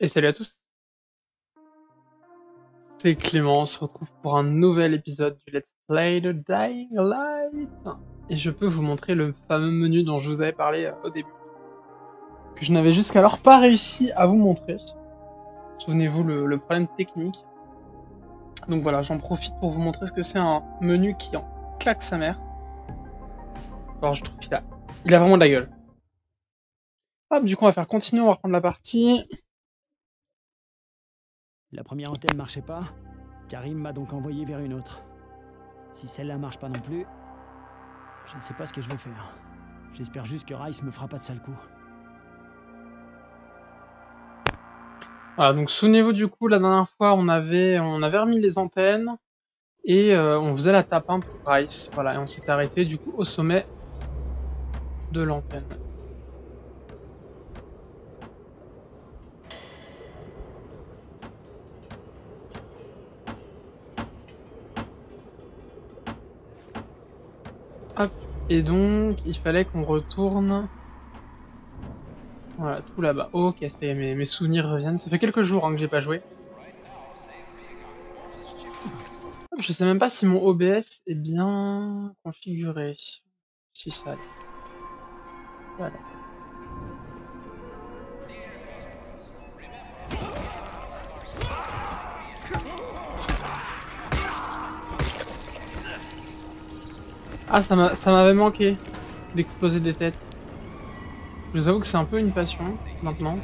Et salut à tous, c'est Clément, on se retrouve pour un nouvel épisode du Let's Play de Dying Light. Et je peux vous montrer le fameux menu dont je vous avais parlé au début, que je n'avais jusqu'alors pas réussi à vous montrer. Souvenez-vous le problème technique. Donc voilà, j'en profite pour vous montrer ce que c'est un menu qui en claque sa mère. Alors je trouve qu'il a vraiment de la gueule. Hop, du coup on va faire continuer, on va reprendre la partie. La première antenne marchait pas, Karim m'a donc envoyé vers une autre. Si celle-là marche pas non plus, je ne sais pas ce que je vais faire. J'espère juste que Rice me fera pas de sale coup. Voilà, donc souvenez-vous du coup, la dernière fois on avait remis les antennes. Et on faisait la tape 1 pour Rice, voilà, et on s'est arrêté du coup au sommet de l'antenne. Hop, et donc il fallait qu'on retourne, voilà, tout là-bas. Ok, ça y est, mes souvenirs reviennent. Ça fait quelques jours hein, que j'ai pas joué. Hop, je sais même pas si mon OBS est bien configuré. Si ça allait. Voilà. Ah, ça m'avait manqué d'exploser des têtes. Je vous avoue que c'est un peu une passion maintenant.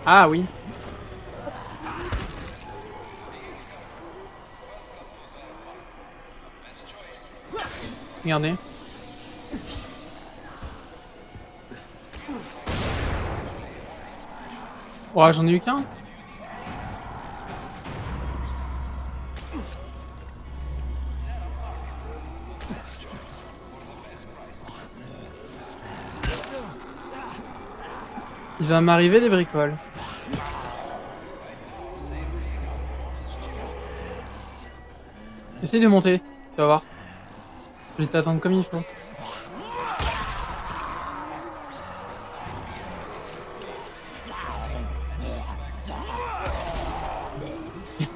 Ah oui. Regardez. Ouais, j'en ai eu qu'un. Il va m'arriver des bricoles. Essaye de monter, tu vas voir. Je vais t'attendre comme il faut.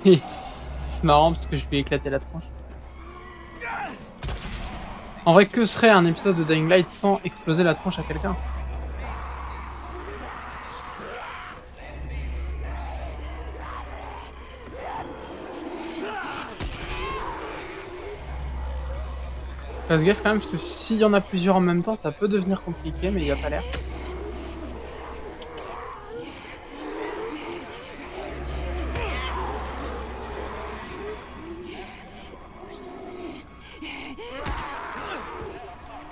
C'est marrant parce que je lui ai éclaté la tronche. En vrai, que serait un épisode de Dying Light sans exploser la tronche à quelqu'un? Fasse gaffe quand même, parce que s'il y en a plusieurs en même temps, ça peut devenir compliqué, mais il n'y a pas l'air.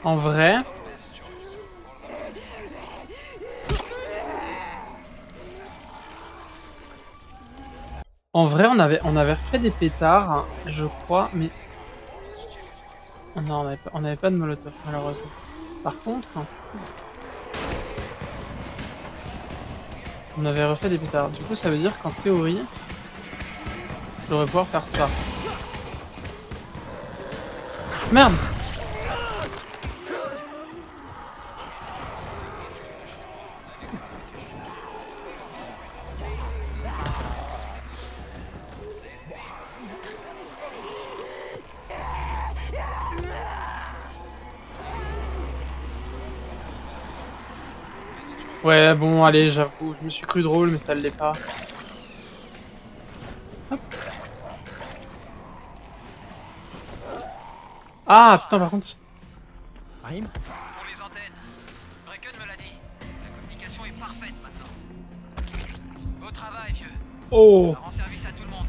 En vrai... on avait refait des pétards, hein, je crois, mais... Non, on avait pas de molotov, malheureusement. Par contre... On avait refait des pétards. Du coup, ça veut dire qu'en théorie, je devrais pouvoir faire ça. Merde! Ouais, bon, allez, j'avoue, je me suis cru drôle, mais ça l'est pas. Hop. Ah, putain, par contre... Karim? Pour les antennes. Bracken me l'a dit. La communication est parfaite maintenant. Beau travail, vieux. Oh! Ça rend service à tout le monde.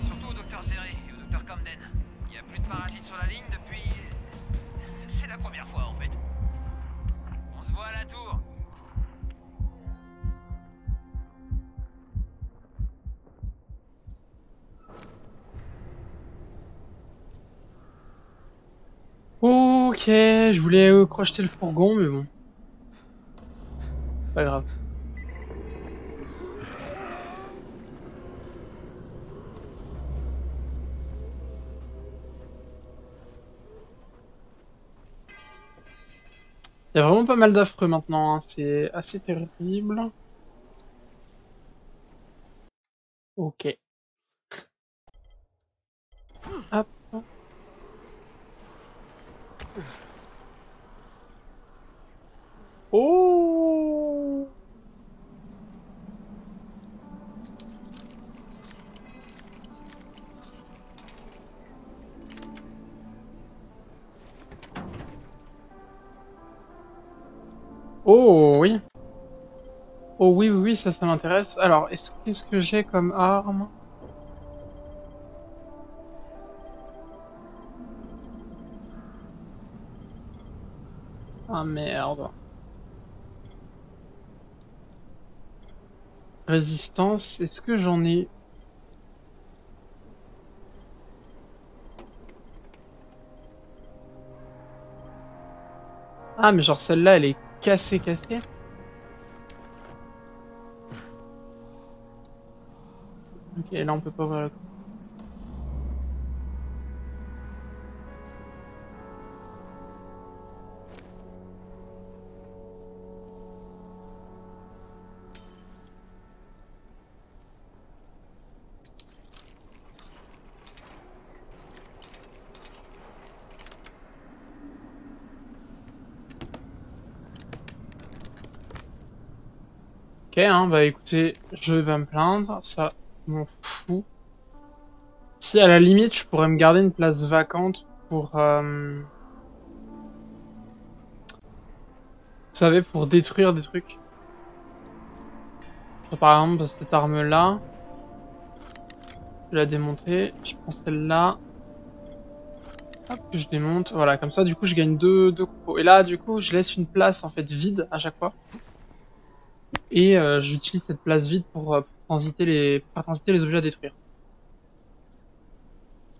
Surtout au docteur Zéré et au docteur Camden. Il n'y a plus de parasites sur la ligne depuis... C'est la première fois, en fait. On se voit à la tour. Ok, je voulais crocheter le fourgon, mais bon. Pas grave. Il y a vraiment pas mal d'affreux maintenant, hein. C'est assez terrible. Ok. Hop. Oh! Oh oui. Oh oui, oui, oui, ça m'intéresse. Alors, qu'est-ce que j'ai comme arme? Ah merde. Résistance, est-ce que j'en ai... Ah, mais genre celle-là, elle est cassée, cassée. Ok, là on peut pas ouvrir la... Ok, hein, bah écoutez, je vais pas me plaindre, ça je m'en fous. Si à la limite je pourrais me garder une place vacante pour, vous savez, pour détruire des trucs. Par exemple, cette arme-là, je vais la démonter, je prends celle-là, hop, que je démonte, voilà, comme ça du coup je gagne deux combos. Et là du coup je laisse une place en fait vide à chaque fois. Et j'utilise cette place vide pour pour faire transiter les objets à détruire.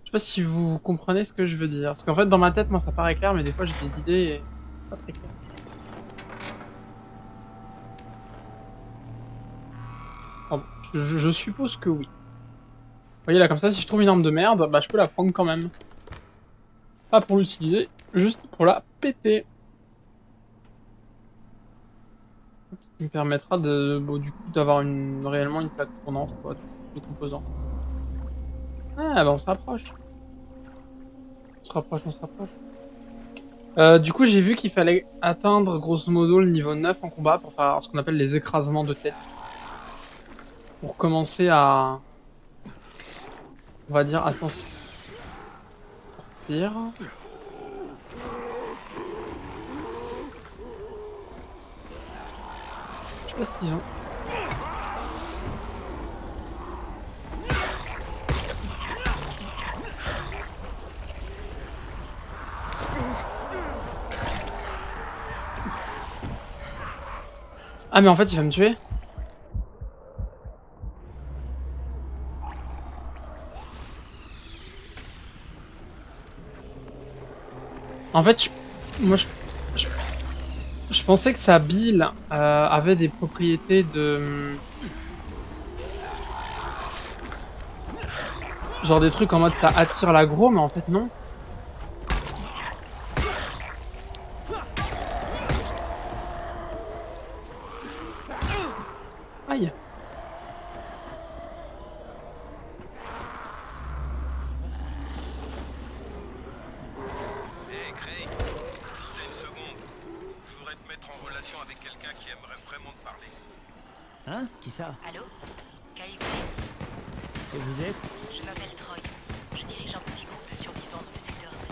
Je sais pas si vous comprenez ce que je veux dire. Parce qu'en fait, dans ma tête, moi, ça paraît clair, mais des fois, j'ai des idées et c'est pas très clair. Pardon. Je suppose que oui. Vous voyez là, comme ça, si je trouve une arme de merde, bah je peux la prendre quand même. Pas pour l'utiliser, juste pour la péter. Ce qui me permettra de, bon, du coup, d'avoir réellement une plaque tournante, quoi, de composants. Ah, bah on se rapproche. On se rapproche, on se rapproche. Du coup, j'ai vu qu'il fallait atteindre grosso modo le niveau 9 en combat pour faire ce qu'on appelle les écrasements de tête. Pour commencer à, on va dire, à s'en sortir. Je sais pas ce qu'ils ont. Ah mais en fait il va me tuer. En fait, moi je pensais que sa bile avait des propriétés de... Genre des trucs en mode ça attire l'aggro, mais en fait non. Aïe. Hé, Craig, si t'as une seconde, je voudrais te mettre en relation avec quelqu'un qui aimerait vraiment te parler. Hein? Qui ça? Allô? Kyle, Et vous êtes? je m'appelle Troy. Je dirige un petit groupe de survivants dans le secteur 0.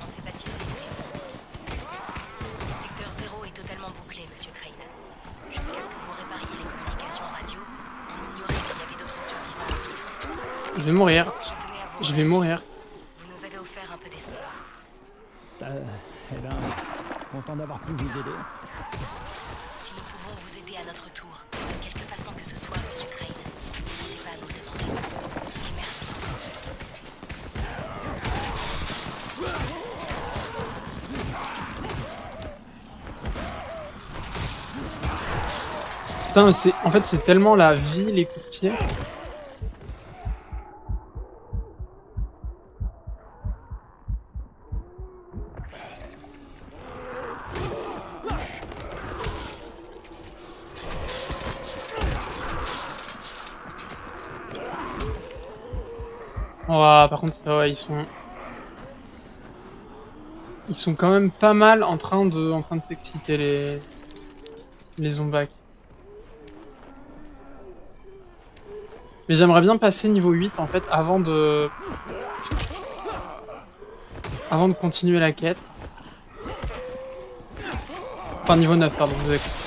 On s'est baptisé les Zombies. Le secteur 0 est totalement bouclé, monsieur Crane. Jusqu'à ce que vous répariez les communications radio, on ignorait s'il y avait d'autres survivants. Je vais mourir. Je tenais à vous Je vais mourir. Vous nous avez offert un peu d'espoir. Eh ben, content d'avoir pu vous aider. Si nous pouvons vous aider à notre tour, de quelque façon que ce soit, monsieur Crane, n'hésitez pas à nous le demander. Et merci. Putain, mais en fait c'est tellement la vie, les coups de pied. Ouah, par contre, ouais, ils sont quand même pas mal en train de s'exciter les zombies. Mais j'aimerais bien passer niveau 8 en fait avant de continuer la quête. Enfin niveau 9 pardon, vous avez compris.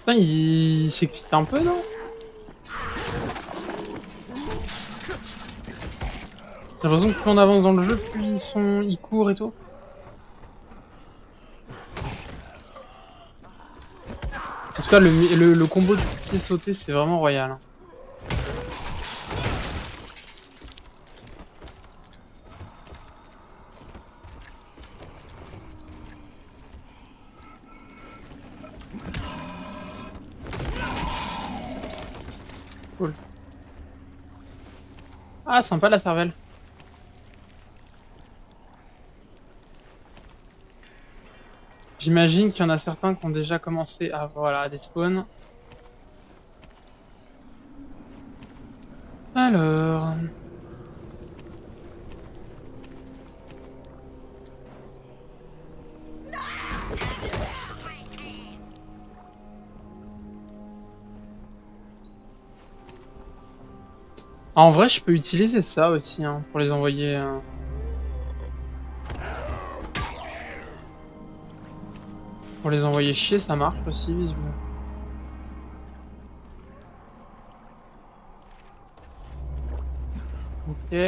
Putain, il s'excite un peu, non? J'ai l'impression que plus on avance dans le jeu, plus ils courent et tout. En tout cas, le combo du pied sauté, c'est vraiment royal. Hein. Cool. Ah, sympa la cervelle. J'imagine qu'il y en a certains qui ont déjà commencé à voilà, des spawns. Alors... Ah, en vrai, je peux utiliser ça aussi hein, pour les envoyer. Pour les envoyer chier, ça marche aussi, visiblement. Ok,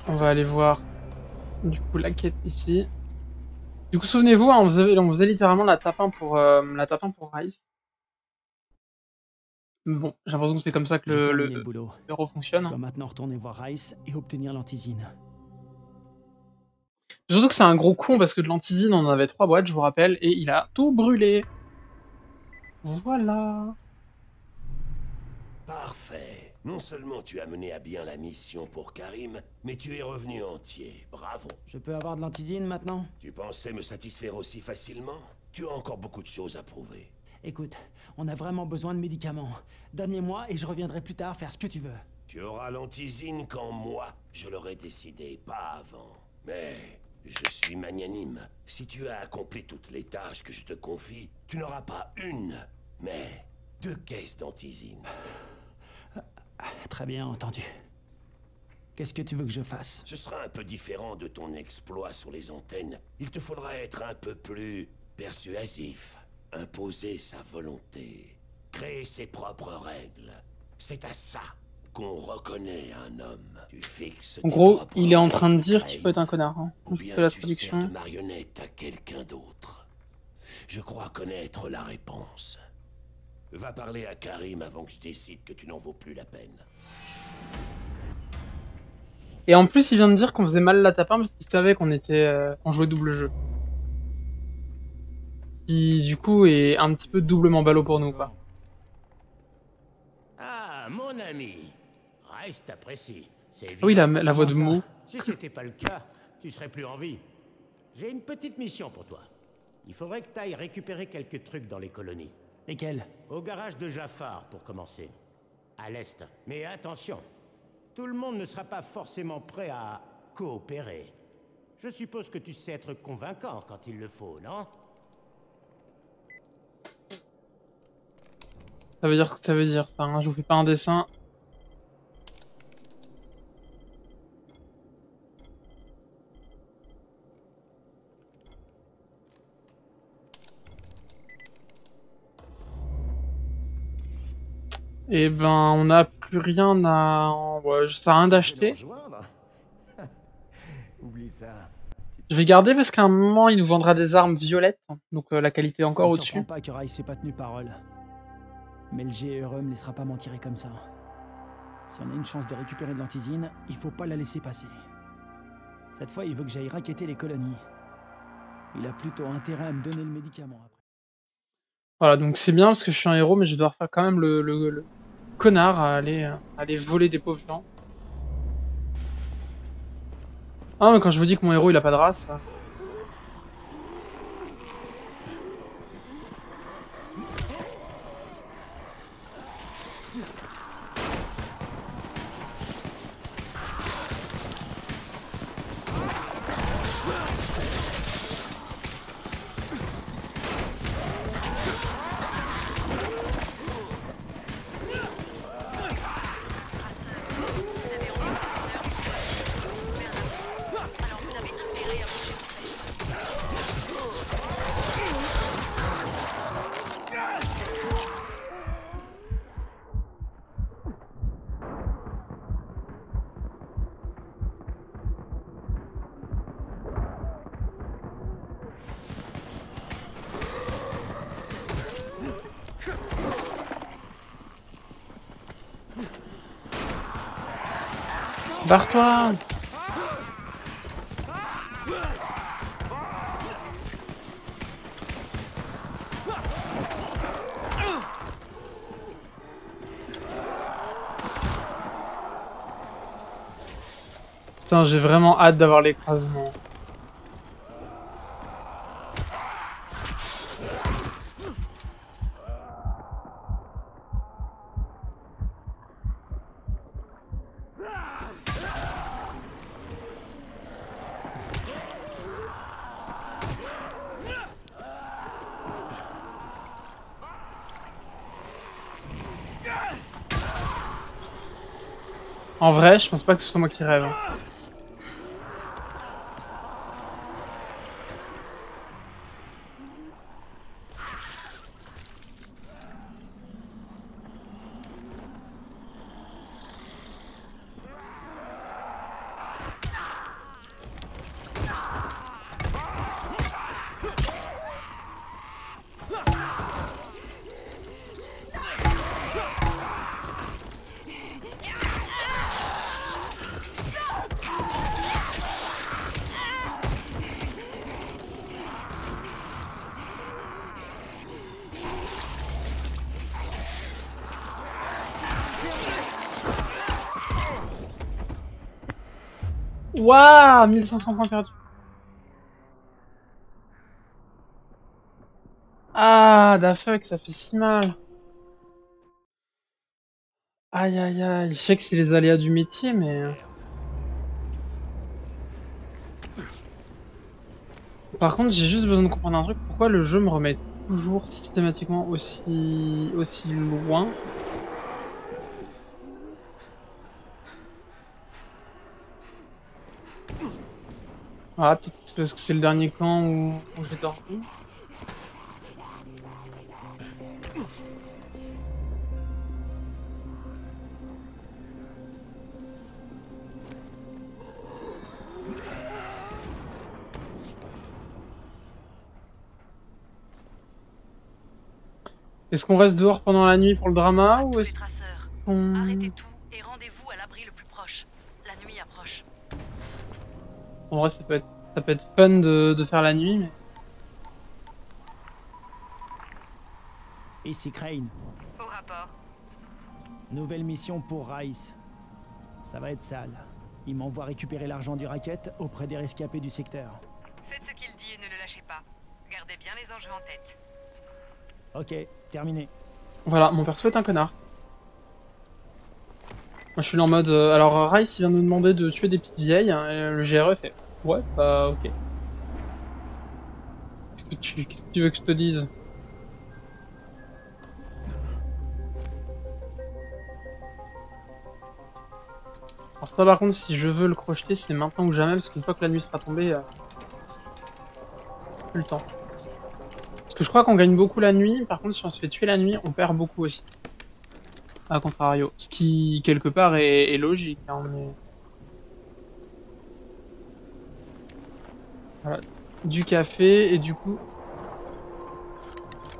on va aller voir du coup la quête ici. Du coup, souvenez-vous, hein, on faisait littéralement la tape 1 pour Rice. Bon, j'ai l'impression que c'est comme ça que J'ai terminé le le boulot. héros fonctionne. Je dois maintenant retourner voir Rice et obtenir l'antisine. Surtout que c'est un gros con parce que de l'antisine, on en avait 3 boîtes, je vous rappelle, et il a tout brûlé. Voilà. Parfait. Non seulement tu as mené à bien la mission pour Karim, mais tu es revenu entier. Bravo. Je peux avoir de l'antisine maintenant? Tu pensais me satisfaire aussi facilement? Tu as encore beaucoup de choses à prouver. Écoute, on a vraiment besoin de médicaments. Donne-les-moi et je reviendrai plus tard faire ce que tu veux. Tu auras l'antisine quand moi, je l'aurai décidé, pas avant. Mais je suis magnanime. Si tu as accompli toutes les tâches que je te confie, tu n'auras pas une, mais 2 caisses d'antisine. Très bien entendu. Qu'est-ce que tu veux que je fasse? Ce sera un peu différent de ton exploit sur les antennes. Il te faudra être un peu plus persuasif. Imposer sa volonté. Créer ses propres règles. C'est à ça qu'on reconnaît un homme. Tu fixes En tes gros, propres il est en train de règles, dire qu'il faut être un connard. Hein. ou Juste bien la tu sers traduction. de marionnette à quelqu'un d'autre. Je crois connaître la réponse. Va parler à Karim avant que je décide que tu n'en vaux plus la peine. Et en plus, il vient de dire qu'on faisait mal la tape 1 parce qu'il savait qu'on jouait double jeu. Qui, du coup, est un petit peu doublement ballot pour nous, quoi. Ah, mon ami. Rice t'apprécie. C'est évident. Ah oui, la voix de Comment ça? Mo. Si c'était pas le cas, tu serais plus en vie. J'ai une petite mission pour toi. Il faudrait que tu ailles récupérer quelques trucs dans les colonies. Lesquels? Au garage de Jafar, pour commencer. À l'est. Mais attention, tout le monde ne sera pas forcément prêt à coopérer. Je suppose que tu sais être convaincant quand il le faut, non? Ça veut dire ce que ça veut dire, ça. Hein. Je vous fais pas un dessin. Et ben, on n'a plus rien à... Ouais, ça sert à rien d'acheter. Oublie ça. Je vais garder parce qu'à un moment, il nous vendra des armes violettes. Donc la qualité est encore Ça me au-dessus. surprend pas que Rice n'ait pas tenu parole. Mais le GRE me laissera pas m'en tirer comme ça. Si on a une chance de récupérer de l'antisine, il faut pas la laisser passer. Cette fois, il veut que j'aille racketter les colonies. Il a plutôt intérêt à me donner le médicament après. Voilà, donc c'est bien parce que je suis un héros, mais je dois faire quand même le connard à aller voler des pauvres gens. Ah, mais quand je vous dis que mon héros il a pas de race. Barre-toi! Putain, j'ai vraiment hâte d'avoir l'écrasement. En vrai, je pense pas que ce soit moi qui rêve. Waouh, 1500 points perdus. Ah, da fuck, ça fait si mal. Aïe aïe aïe, je sais que c'est les aléas du métier, mais... Par contre, j'ai juste besoin de comprendre un truc. Pourquoi le jeu me remet toujours systématiquement aussi loin? Ah, peut-être parce que c'est le dernier camp où j'ai dormi. Est-ce qu'on reste dehors pendant la nuit pour le drama ou est-ce qu'on... Arrêtez tout et rendez-vous à l'abri le plus proche. La nuit approche. En vrai, ça peut être fun de faire la nuit, mais... Ici Crane. Au rapport. Nouvelle mission pour Rice. Ça va être sale. Il m'envoie récupérer l'argent du racket auprès des rescapés du secteur. Faites ce qu'il dit et ne le lâchez pas. Gardez bien les enjeux en tête. Ok, terminé. Voilà, mon perso est un connard. Moi je suis là en mode... alors Rice il vient de nous demander de tuer des petites vieilles, hein, et le GRE fait... Ouais, bah ok. Qu'est-ce que tu veux que je te dise? Alors ça par contre, si je veux le crocheter, c'est maintenant ou jamais, parce qu'une fois que la nuit sera tombée... plus le temps. Parce que je crois qu'on gagne beaucoup la nuit, par contre si on se fait tuer la nuit, on perd beaucoup aussi. à contrario. Ce qui, quelque part, est logique. Hein, mais... Voilà. Du café, et du coup,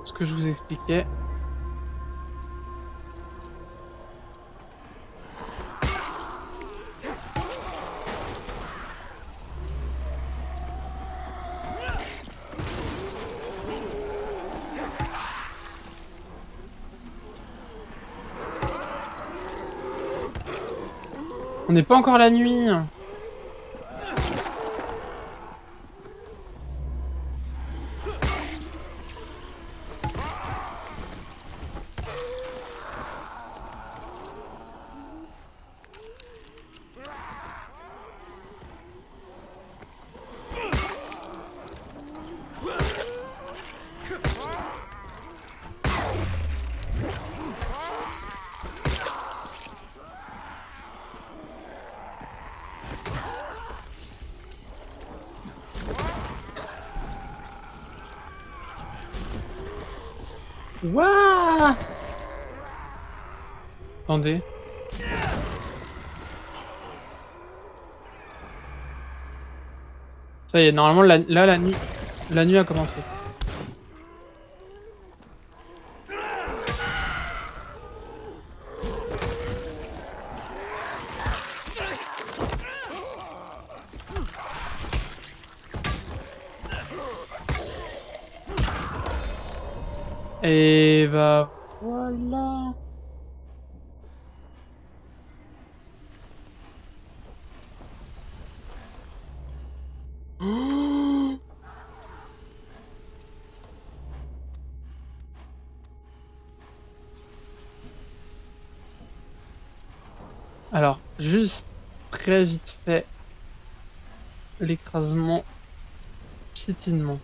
ce que je vous expliquais. On n'est pas encore la nuit. Wouah! Attendez. Ça y est, normalement là la nuit a commencé. Et bah voilà. Oh, alors, juste très vite fait, l'écrasement, piétinement.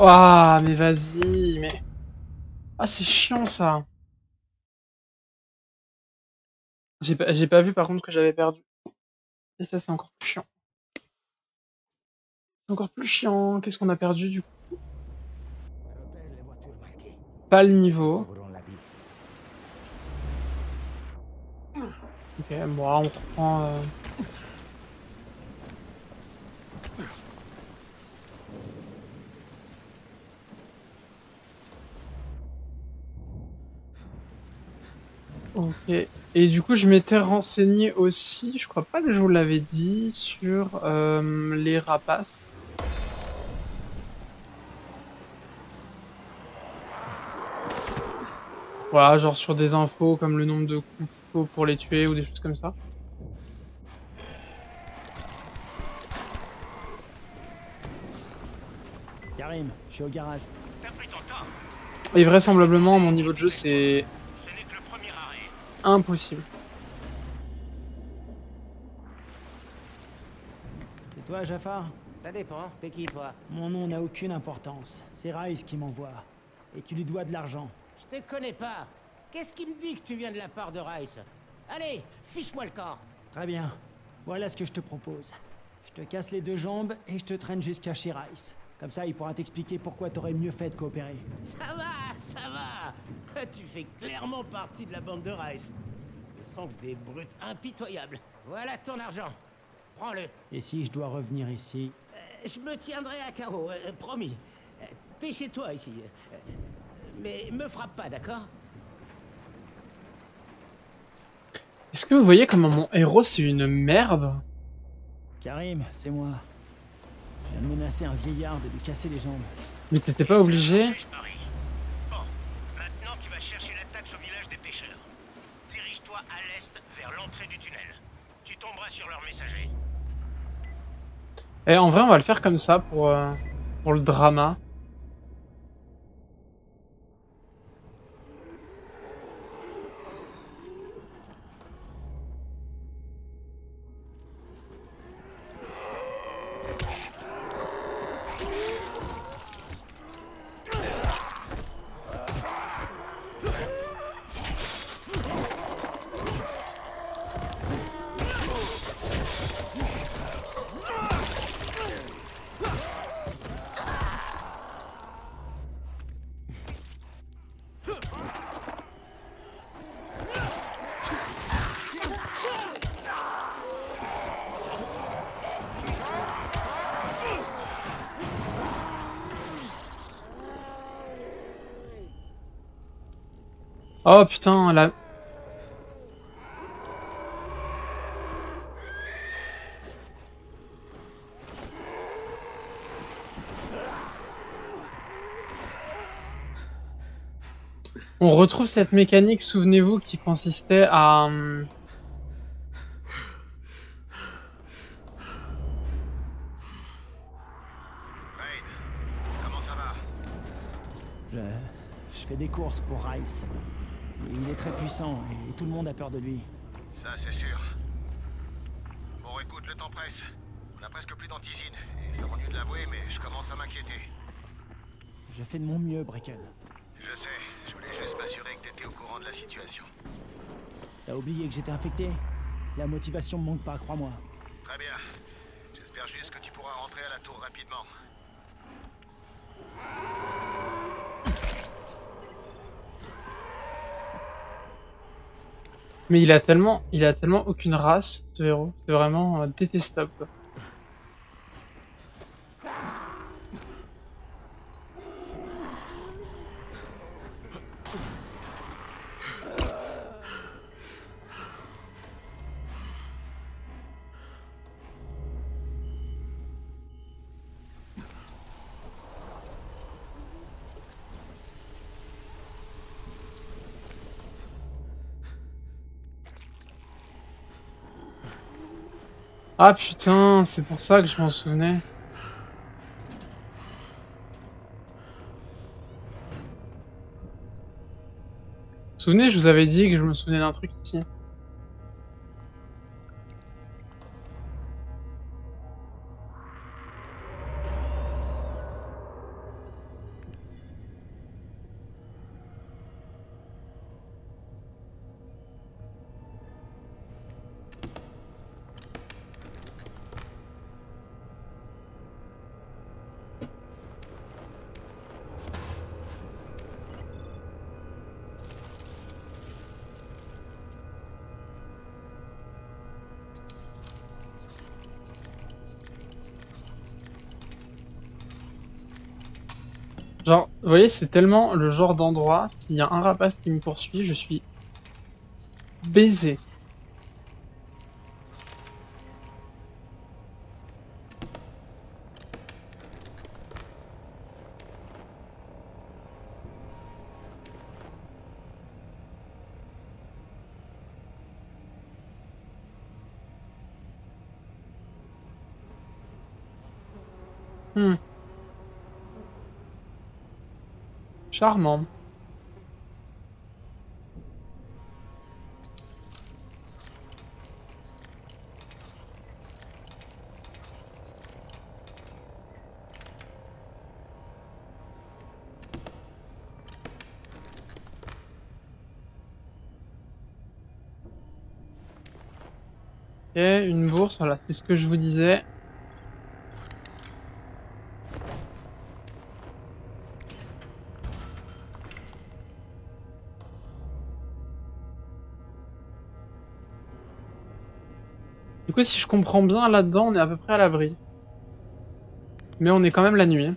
Ah, mais vas-y, mais... Ah, c'est chiant, ça. J'ai pas vu, par contre, que j'avais perdu. Et ça, c'est encore plus chiant. C'est encore plus chiant. Qu'est-ce qu'on a perdu, du coup? Pas le niveau. Ok, bon, on reprend... Ok. Et du coup, je m'étais renseigné aussi, je crois pas que je vous l'avais dit, sur les rapaces. Voilà, genre sur des infos comme le nombre de coups qu'il faut pour les tuer ou des choses comme ça. Karim, je suis au garage. T'as pris ton temps. Et vraisemblablement, mon niveau de jeu, c'est Ce n'est que le premier arrêt. impossible. C'est toi, Jafar? Ça dépend, t'es qui toi? Mon nom n'a aucune importance. C'est Rice qui m'envoie. Et tu lui dois de l'argent. Je te connais pas. Qu'est-ce qui me dit que tu viens de la part de Rice? Allez, fiche-moi le camp. Très bien. Voilà ce que je te propose. Je te casse les deux jambes et je te traîne jusqu'à chez Rice. Comme ça, il pourra t'expliquer pourquoi t'aurais mieux fait de coopérer. Ça va, ça va. Tu fais clairement partie de la bande de Rice. Ce sont que des brutes impitoyables. Voilà ton argent. Prends-le. Et si je dois revenir ici? Je me tiendrai à carreau, promis. T'es chez toi ici. Mais me frappe pas, d'accord? Est-ce que vous voyez comment mon héros, c'est une merde? Karim, c'est moi. Je viens de menacer un vieillard de lui casser les jambes. Mais t'étais pas obligé? Paris. Bon, maintenant tu vas chercher l'attaque au village des pêcheurs. Dirige-toi à l'est vers l'entrée du tunnel. Tu tomberas sur leur messager. Eh, en vrai, on va le faire comme ça pour pour le drama. Oh putain, la... On retrouve cette mécanique, souvenez-vous, qui consistait à... Raid, comment ça va? Je fais des courses pour Rice. Il est très puissant et tout le monde a peur de lui. Ça, c'est sûr. Bon, écoute, le temps presse. On a presque plus d'antisine, et ça m'ennuie de l'avouer, mais je commence à m'inquiéter. Je fais de mon mieux, Brecken. Je sais, je voulais juste m'assurer que t'étais au courant de la situation. T'as oublié que j'étais infecté? La motivation me manque pas, crois-moi. Très bien. J'espère juste que tu pourras rentrer à la tour rapidement. Mais il a tellement aucune race, ce héros. C'est vraiment détestable, quoi. Ah putain, c'est pour ça que je m'en souvenais. Vous vous souvenez, je vous avais dit que je me souvenais d'un truc ici. Genre, vous voyez, c'est tellement le genre d'endroit, s'il y a un rapace qui me poursuit, je suis baisé. Charmant. Ok, une bourse, voilà, c'est ce que je vous disais. Du coup, si je comprends bien, là-dedans, on est à peu près à l'abri. Mais on est quand même la nuit.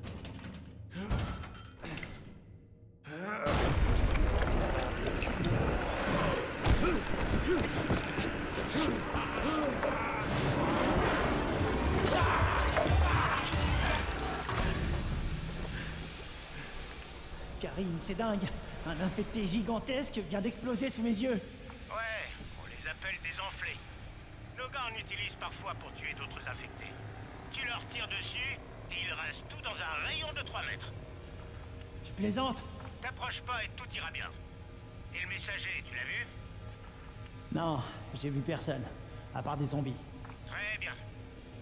Karim, c'est dingue. Un infecté gigantesque vient d'exploser sous mes yeux. Ouais, on les appelle des enflés. Nos gars en utilisent parfois pour tuer d'autres infectés. Tu leur tires dessus, Il reste tout dans un rayon de 3 mètres. Tu plaisantes? T'approches pas et tout ira bien. Et le messager, tu l'as vu? Non, j'ai vu personne, à part des zombies. Très bien.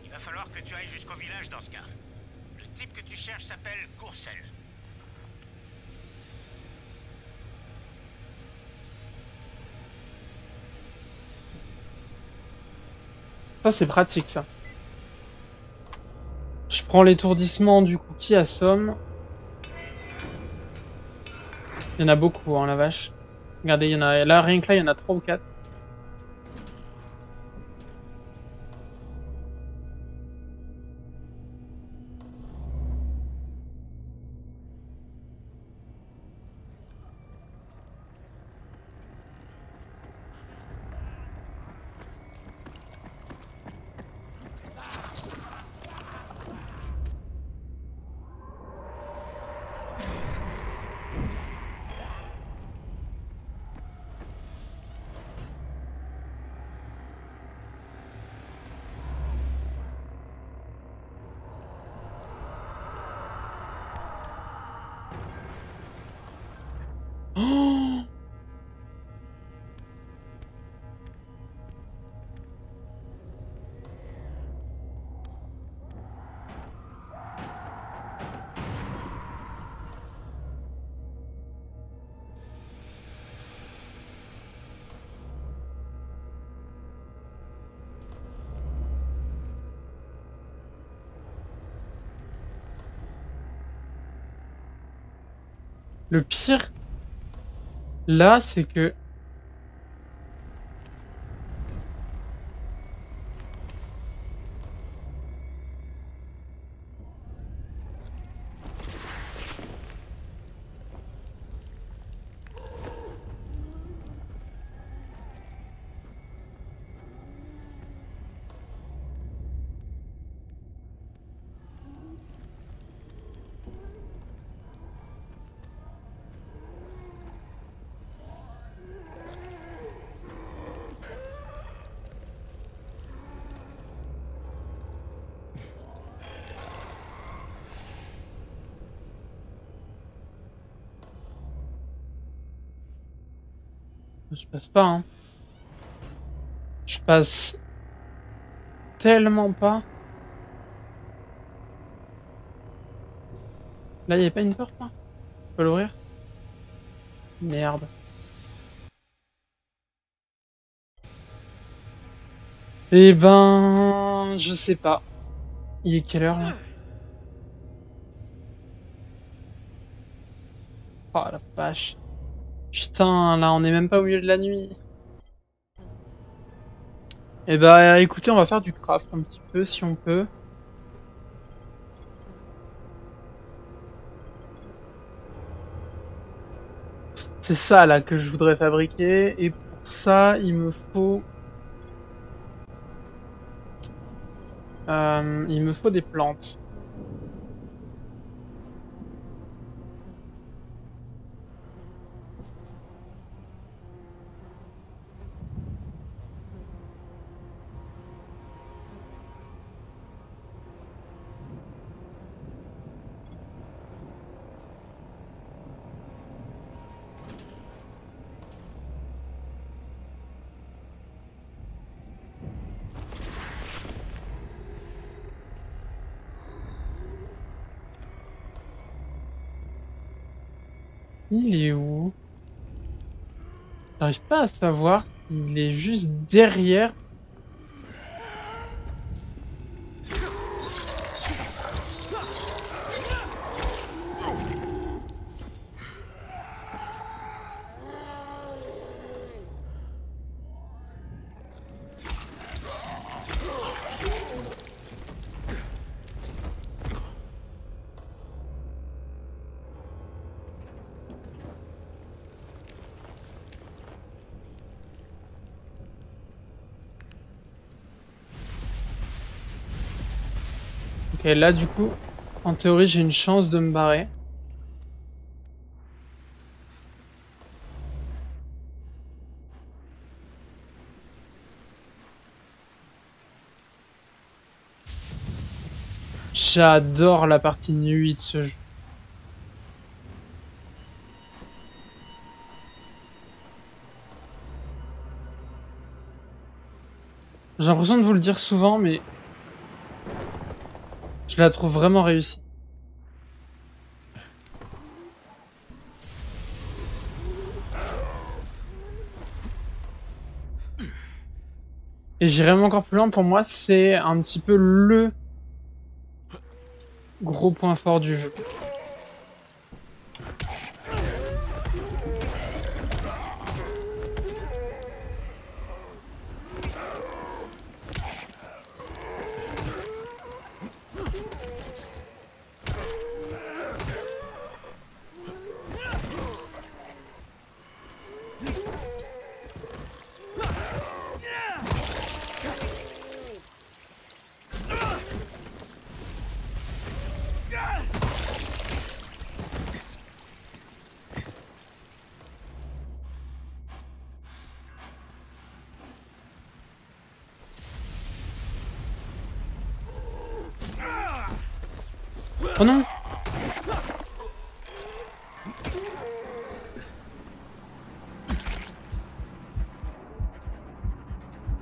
Il va falloir que tu ailles jusqu'au village dans ce cas. Le type que tu cherches s'appelle Courcelles. Ça, c'est pratique, ça. Je prends l'étourdissement du coup qui assomme. Il y en a beaucoup, hein, la vache. Regardez, il y en a là, rien que là, il y en a 3 ou 4. Oh, le pire, là, c'est que... Je passe pas, hein. Je passe tellement pas. Là, il y a pas une porte, là? Je peux l'ouvrir? Merde. Eh ben... Je sais pas. Il est quelle heure, là? Oh la vache. Putain, là, on est même pas au milieu de la nuit. Eh bah, écoutez, on va faire du craft un petit peu, si on peut. C'est ça, là, que je voudrais fabriquer. Et pour ça, il me faut... il me faut des plantes. Il est où? J'arrive pas à savoir s'il est juste derrière. Ok, là du coup, en théorie, j'ai une chance de me barrer. J'adore la partie nuit de ce jeu. J'ai l'impression de vous le dire souvent, mais je la trouve vraiment réussie. Et j'irai même encore plus loin, pour moi, c'est un petit peu le gros point fort du jeu. Oh non!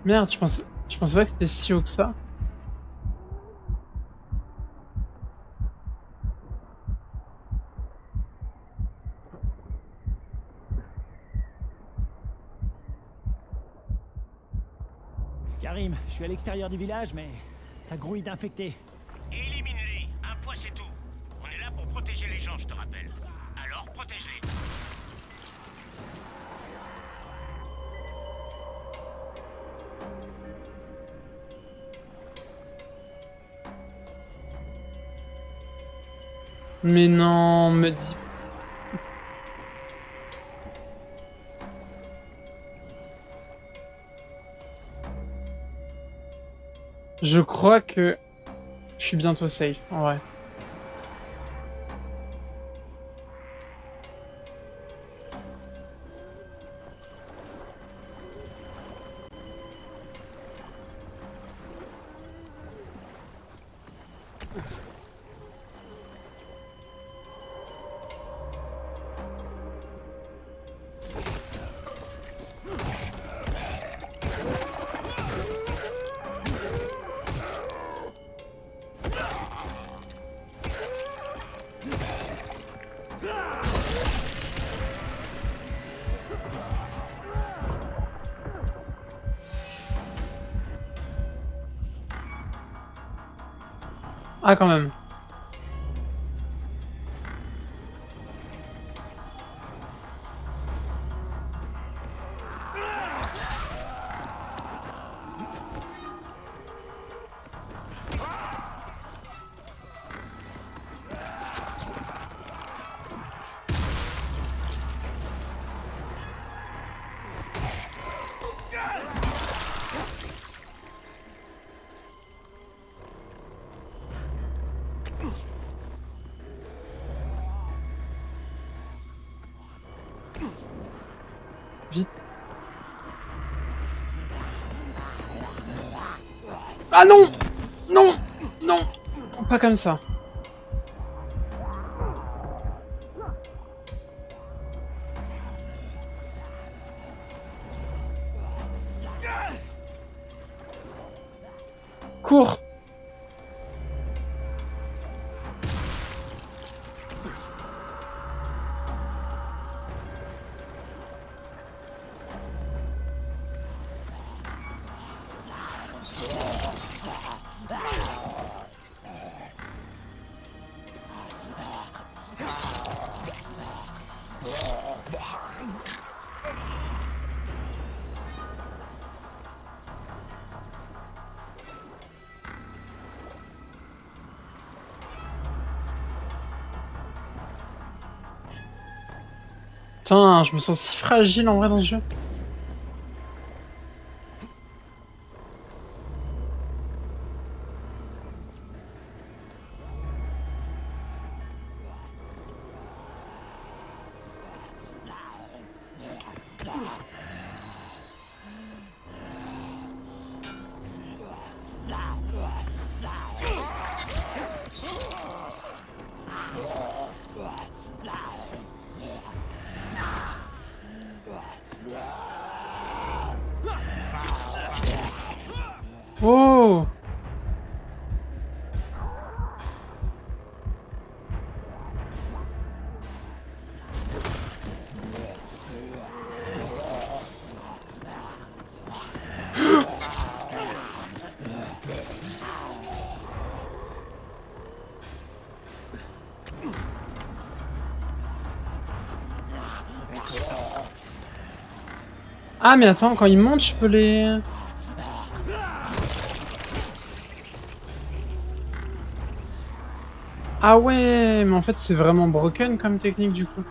Merde, je pensais pas que c'était si haut que ça. Karim, je suis à l'extérieur du village, mais ça grouille d'infectés. Élimine-les, un point c'est tout. On est là pour protéger les gens, je te rappelle. Alors protège-les. Mais non, me dis. Je crois que je suis bientôt safe, en vrai. Ah, quand même. Vite. Ah non! Non! Non! Pas comme ça. Cours! Putain, je me sens si fragile en vrai dans ce jeu. Ah mais attends, quand ils montent, je peux les... Ah ouais, mais en fait c'est vraiment broken comme technique du coup.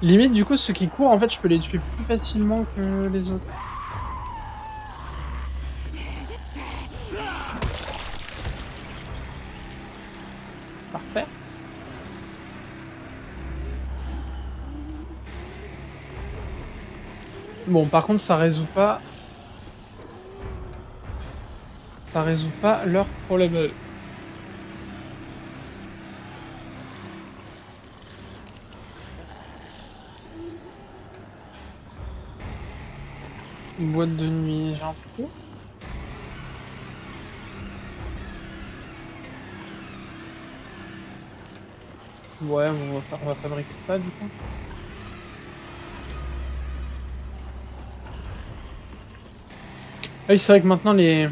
Limite du coup ceux qui courent en fait je peux les tuer plus facilement que les autres. Parfait. Bon par contre ça résout pas... Ça résout pas leur problème à eux. Une boîte de nuit, j'ai un trou. Ouais, on va fabriquer ça du coup. Ah oui, c'est vrai que maintenant les...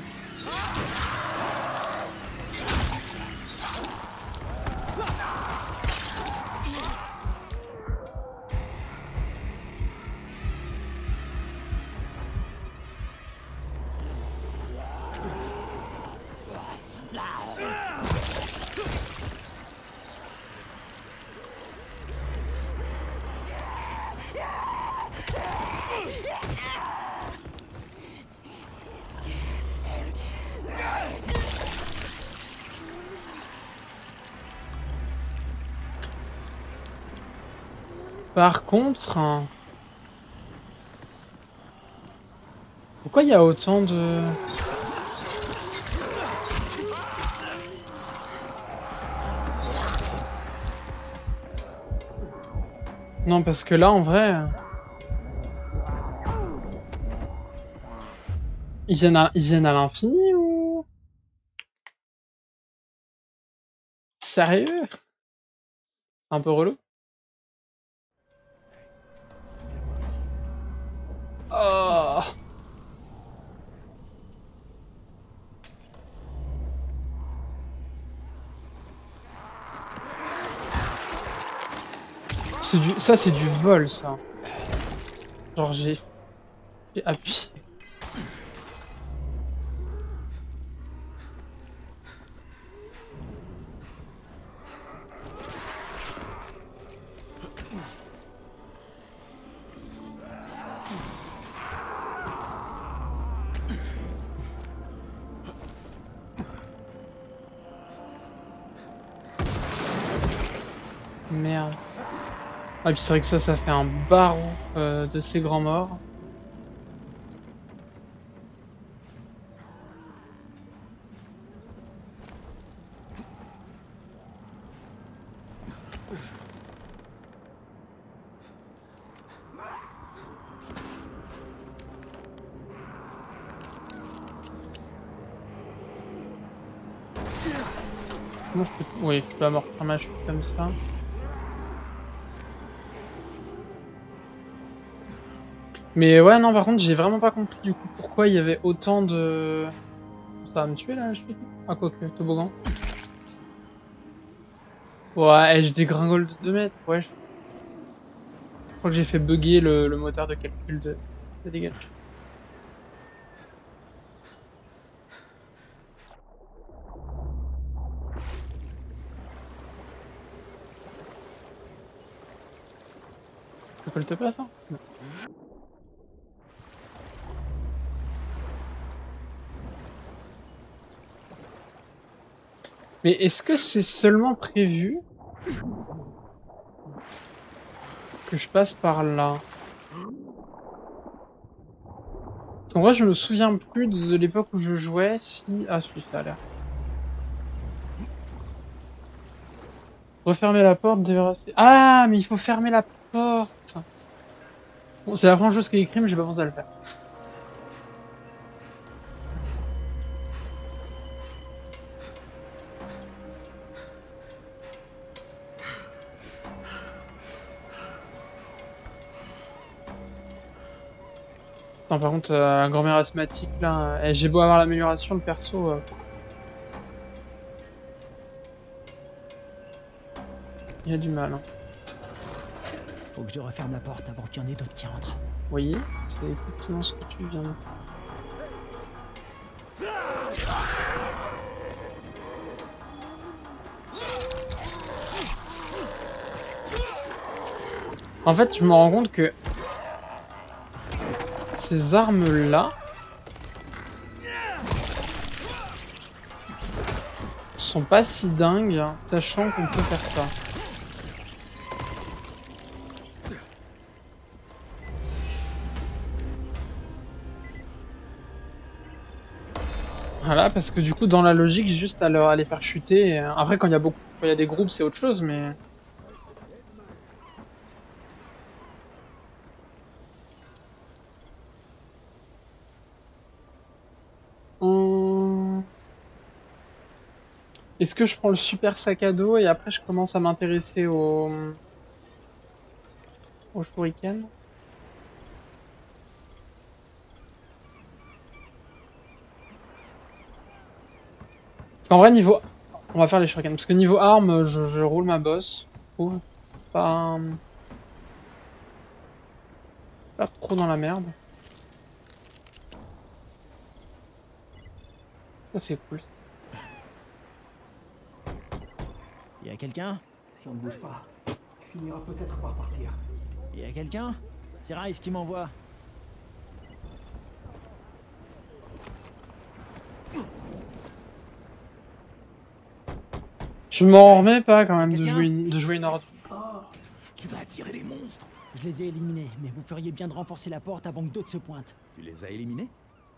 Par contre... Pourquoi il y a autant de... Non, parce que là, en vrai... Ils viennent à l'infini ou... Sérieux? C'est un peu relou. Oh. Ça c'est du vol ça. Genre j'ai appuyé. Merde. Ah puis c'est vrai que ça fait un baron de ces grands morts. Comment je peux... Oui, je peux amortir ma chute comme ça. Mais ouais, non, par contre, j'ai vraiment pas compris du coup pourquoi il y avait autant de... Ça va me tuer là, je suis... Ah, quoi que, toboggan. Ouais, je dégringole de 2 mètres, ouais. Je crois que j'ai fait bugger le moteur de calcul de dégâts. Tu récoltes pas ça? Non. Mais est-ce que c'est seulement prévu que je passe par là? En vrai, je me souviens plus de l'époque où je jouais si... Ah, si, ça a l'air. Refermer la porte, déverrouiller... Ah, mais il faut fermer la porte. Bon, c'est la première chose qui est écrite, mais j'ai pas pensé à le faire. Attends, par contre, la grand-mère asthmatique, là... j'ai beau avoir l'amélioration, le perso... Il y a du mal. Hein. Faut que je referme la porte avant qu'il y en ait d'autres qui entrent. Oui, c'est exactement ce que tu viens de faire. En fait, je me rends compte que ces armes-là sont pas si dingues, sachant qu'on peut faire ça. Voilà, parce que du coup, dans la logique, juste à les faire chuter. Et après, quand il y a des groupes, c'est autre chose, mais. Est-ce que je prends le super sac à dos et après je commence à m'intéresser au shuriken? Parce qu'en vrai, on va faire les shurikens. Parce que niveau armes, je roule ma bosse. Je trouve pas trop dans la merde. Ça c'est cool. Y'a quelqu'un? Si on ne bouge pas, tu finiras peut-être par partir. Y'a quelqu'un? C'est Rice qui m'envoie. Je m'en remets pas quand même de jouer une horde. Tu vas attirer les monstres. Je les ai éliminés, mais vous feriez bien de renforcer la porte avant que d'autres se pointent. Tu les as éliminés?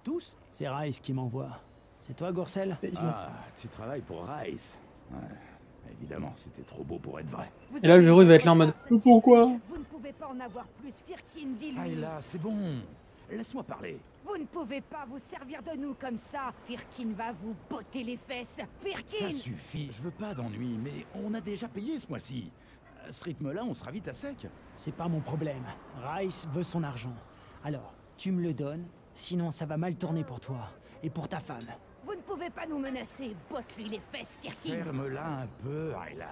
Tous? C'est Rice qui m'envoie. C'est toi, Gorsel? Ah, tu travailles pour Rice. Ouais. Évidemment, c'était trop beau pour être vrai. Et là, le verrou il va être là en mode pourquoi? Vous ne pouvez pas en avoir plus, Firkin, dis-lui. Ayla, c'est bon. Laisse-moi parler. Vous ne pouvez pas vous servir de nous comme ça. Firkin va vous botter les fesses. Firkin! Ça suffit. Je veux pas d'ennui, mais on a déjà payé ce mois-ci. À ce rythme-là, on sera vite à sec. C'est pas mon problème. Rice veut son argent. Alors, tu me le donnes, sinon ça va mal tourner pour toi. Et pour ta femme. Vous ne pouvez pas nous menacer. Botte-lui les fesses, Firkin. Ferme-la un peu, Ayla.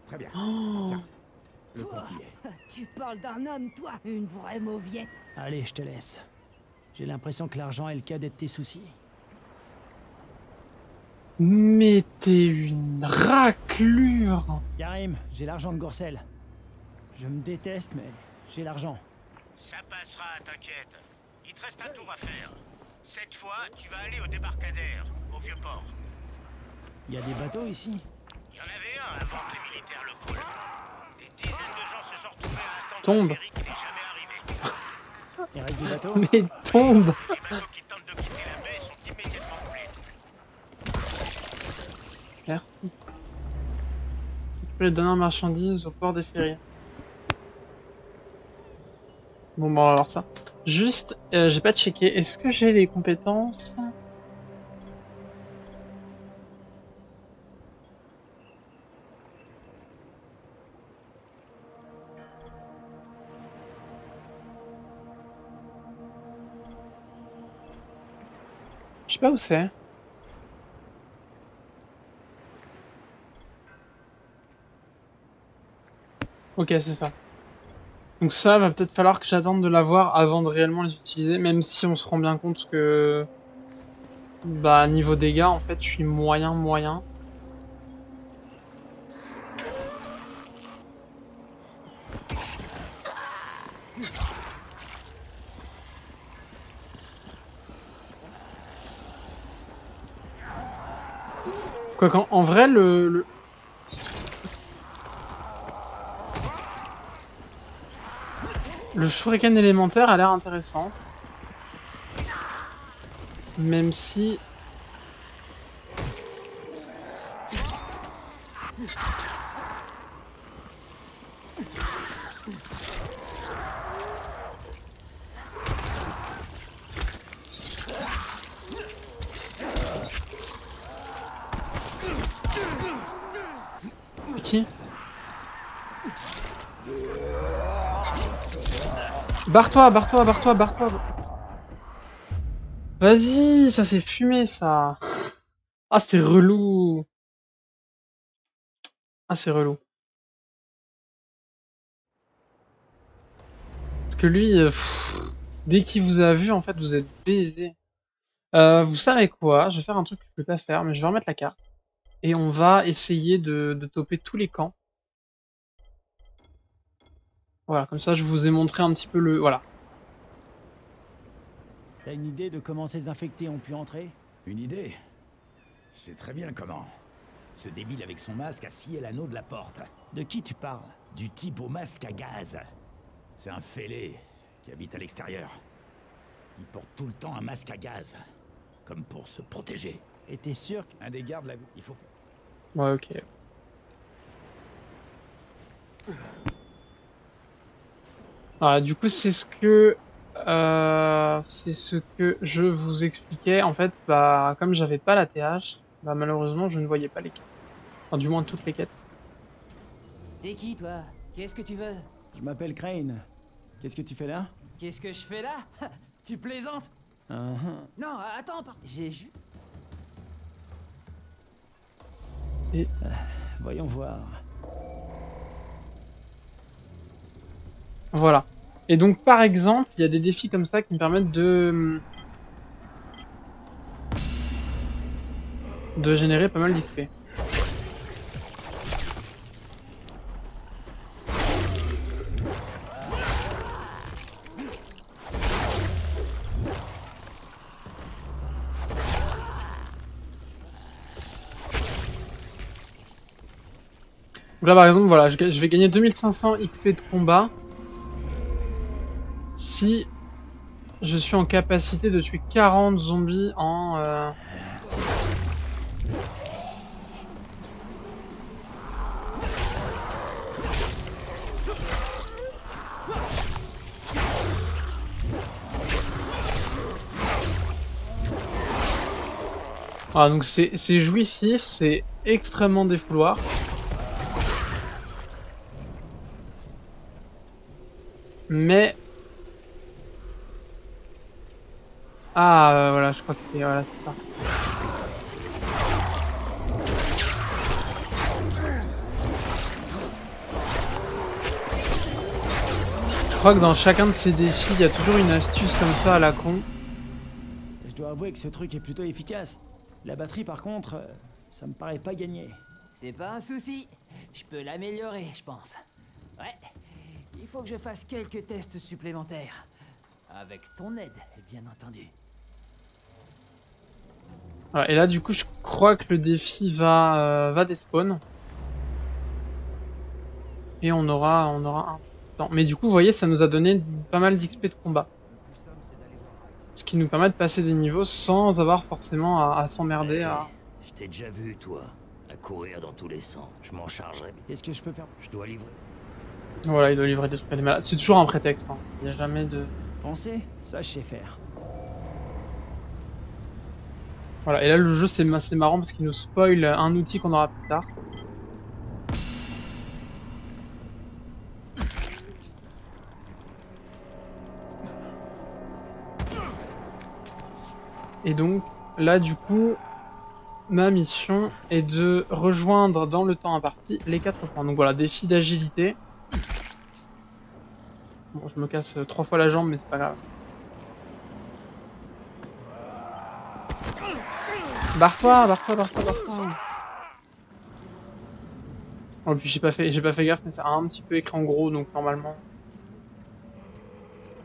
Très bien. Oh. Tiens, le compte y est. Tu parles d'un homme, toi. Une vraie mauviette. Allez, je te laisse. J'ai l'impression que l'argent est le cadet de tes soucis. Mais t'es une raclure! Karim, j'ai l'argent de Gorsel. Je me déteste, mais j'ai l'argent. Ça passera, t'inquiète. Il te reste un tour à faire. Cette fois, tu vas aller au débarcadère, au Vieux-Port. Il y a des bateaux ici? Il y en avait un avant que les militaires le coulent. Des dizaines de gens se sont retrouvés à attendre Tombe. un qui n'est jamais arrivé. Il reste des bateaux? Mais tombe! Les bateaux qui tentent de quitter la baie sont immédiatement coulés. Merci. Les dernières marchandises au port des ferries. Bon, on va voir ça. Juste, j'ai pas checké. Est-ce que j'ai les compétences? Je sais pas où c'est. Ok, c'est ça. Donc ça, va peut-être falloir que j'attende de l'avoir avant de réellement les utiliser, même si on se rend bien compte que... Bah, niveau dégâts, en fait, je suis moyen. Quoi qu'en vrai, le shuriken élémentaire a l'air intéressant. Même si... Qui? Barre-toi. Vas-y, ça s'est fumé, ça. Ah, c'est relou. Ah, c'est relou. Parce que lui, dès qu'il vous a vu, en fait, vous êtes baisé. Vous savez quoi? Je vais faire un truc que je peux pas faire, mais je vais remettre la carte. Et on va essayer de toper tous les camps. Voilà, comme ça je vous ai montré un petit peu le... Voilà. T'as une idée de comment ces infectés ont pu entrer? Une idée? Je sais très bien comment. Ce débile avec son masque a scié l'anneau de la porte. De qui tu parles? Du type au masque à gaz. C'est un fêlé qui habite à l'extérieur. Il porte tout le temps un masque à gaz. Comme pour se protéger. Et t'es sûr Un des gardes l'a vu. Il faut... Ouais, ok. Voilà, du coup c'est ce que je vous expliquais. En fait, bah comme j'avais pas la TH, bah malheureusement je ne voyais pas les quêtes. Enfin, du moins toutes les quêtes. T'es qui, toi? Qu'est-ce que tu veux? Je m'appelle Crane. Qu'est-ce que tu fais là? Qu'est-ce que je fais là? Tu plaisantes? Non, attends, j'ai juste... Et... voyons voir. Voilà. Et donc par exemple, il y a des défis comme ça qui me permettent de générer pas mal d'XP. Donc là par exemple, voilà, je vais gagner 2500 XP de combat si je suis en capacité de tuer 40 zombies en... Voilà, donc c'est jouissif, c'est extrêmement défouloir. Mais... Ah, voilà, je crois que c'est... Voilà, c'est ça. Je crois que dans chacun de ces défis, il y a toujours une astuce comme ça à la con. Je dois avouer que ce truc est plutôt efficace. La batterie, par contre, ça me paraît pas gagné. C'est pas un souci. Je peux l'améliorer, je pense. Ouais. Il faut que je fasse quelques tests supplémentaires. Avec ton aide, bien entendu. Voilà, et là, du coup, je crois que le défi va despawn. Et on aura un temps. Mais du coup, vous voyez, ça nous a donné pas mal d'XP de combat. Ce qui nous permet de passer des niveaux sans avoir forcément à s'emmerder à... Je t'ai déjà vu, toi, à courir dans tous les sens. Je m'en chargerai. Qu'est-ce que je peux faire? Je dois livrer. Voilà, il doit livrer des trucs à des malades. C'est toujours un prétexte, hein. Il n'y a jamais de... Foncer? Ça, je sais faire. Voilà, et là, le jeu, c'est marrant parce qu'il nous spoil un outil qu'on aura plus tard. Et donc, là, du coup, ma mission est de rejoindre dans le temps imparti les 4 points. Donc voilà, défi d'agilité. Bon, je me casse 3 fois la jambe, mais c'est pas grave. Barre-toi, barre-toi, barre-toi, barre-toi. Oh, puis j'ai pas fait gaffe, mais ça a un petit peu écrit en gros, donc normalement.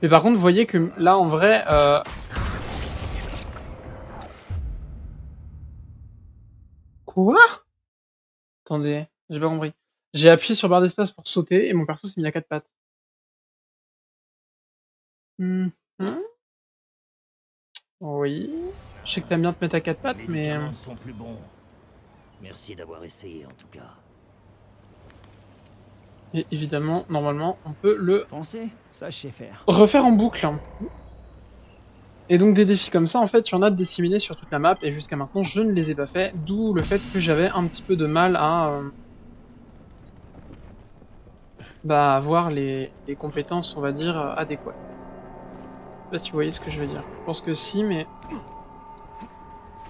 Mais par contre, vous voyez que là, en vrai... Quoi? Attendez, j'ai pas compris. J'ai appuyé sur barre d'espace pour sauter et mon perso s'est mis à 4 pattes. Oui. Je sais que t'aimes bien te mettre à 4 pattes, Les mais... médicaments sont plus bons. Merci d'avoir essayé, en tout cas. Et évidemment, normalement, on peut le Foncer? Ça, je sais faire. refaire en boucle. Et donc des défis comme ça, en fait, il y en a disséminés sur toute la map, et jusqu'à maintenant, je ne les ai pas fait, d'où le fait que j'avais un petit peu de mal à avoir les compétences, on va dire, adéquates. Je sais pas si vous voyez ce que je veux dire. Je pense que si, mais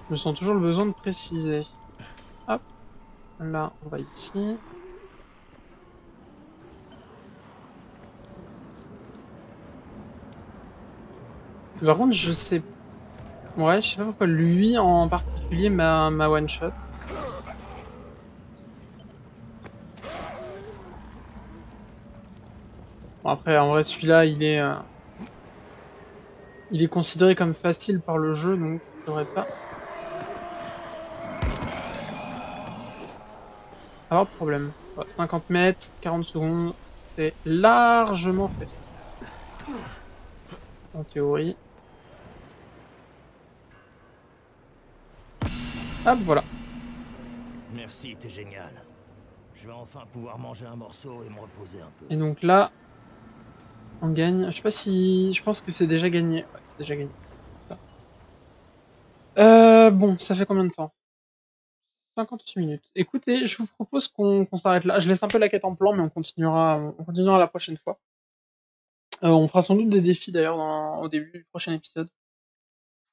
je sens toujours le besoin de préciser. Hop, là, on va ici. Par contre, je sais... Ouais, je sais pas pourquoi lui en particulier m'a one shot. Bon, après, en vrai, celui-là, il est considéré comme facile par le jeu, donc je devrais pas avoir de problème. Ouais, 50 mètres, 40 secondes, c'est largement fait. En théorie. Hop, voilà. Merci, t'es génial. Je vais enfin pouvoir manger un morceau et me reposer un peu. Et donc là, on gagne. Je sais pas si... Je pense que c'est déjà gagné. Ouais, c'est déjà gagné. Bon, ça fait combien de temps? 58 minutes. Écoutez, je vous propose qu'on s'arrête là. Je laisse un peu la quête en plan, mais on continuera la prochaine fois. On fera sans doute des défis d'ailleurs au début du prochain épisode.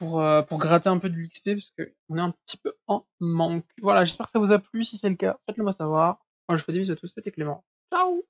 Pour gratter un peu de l'XP, parce qu'on est un petit peu en manque. Voilà, j'espère que ça vous a plu. Si c'est le cas, faites-le moi savoir. Moi, je vous fais des bisous à tous, c'était Clément. Ciao!